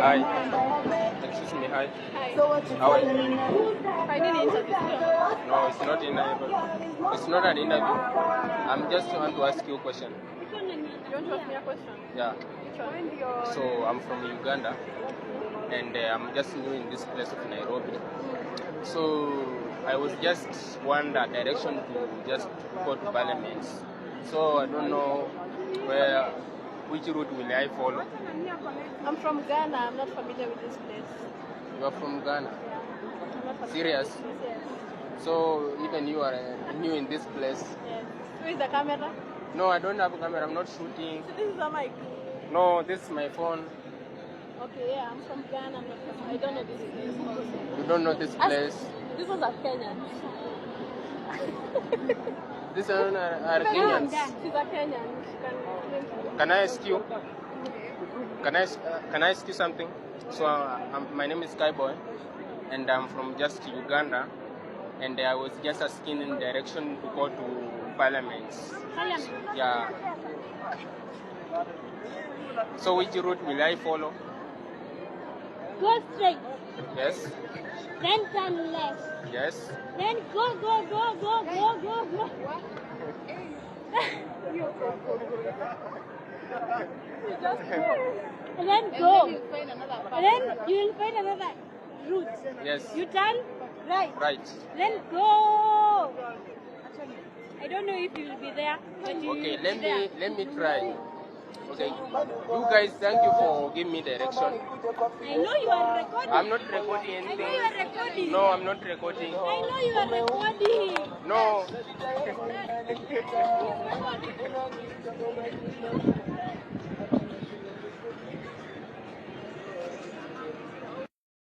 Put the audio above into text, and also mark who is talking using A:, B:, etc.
A: Hi. Excuse me, hi.
B: Hi.
A: How are you?
B: I need an interview.
A: No, it's not an interview. It's not an interview. I'm just want to ask you a question.
B: You want to ask me a question?
A: Yeah.
B: Which one?
A: So I'm from Uganda, and I'm just new in this place of Nairobi. So I was just want a direction to just go to Parliament. So I don't know which route will I follow.
B: I'm from Ghana. I'm not familiar with this place.
A: You are from Ghana.
B: Yeah. I'm not familiar.
A: Serious?
B: Yes.
A: So even you are new in this place.
B: Yes. Who is the camera?
A: No, I don't have a camera. I'm not shooting.
B: So this is a mic.
A: No, this is my phone.
B: Okay, yeah, I'm from Ghana. I don't know this place.
A: You don't know this place.
B: This was a Kenyan.
A: These are Kenyans.
B: She's a Kenyan.
A: Can I ask you? Can I ask you something? So my name is Skyboy, and I'm from just Uganda, and I was just asking in direction to go to Parliament.
B: Parliament?
A: Yeah. So which route will I follow?
C: Go straight.
A: Yes.
C: Then turn left.
A: Yes.
C: Then go. And then go. And then you will find another route.
A: Yes.
C: You turn right.
A: Right.
C: Then go. I don't know if you will be there. But you
A: Okay,
C: will be there.
A: let me try. Okay. You guys, thank you for giving me direction.
C: I know you are recording.
A: I'm not recording
C: I
A: anything.
C: know you are recording.
A: No, I'm not recording.
C: I know you are recording.
A: No.
C: He's recording.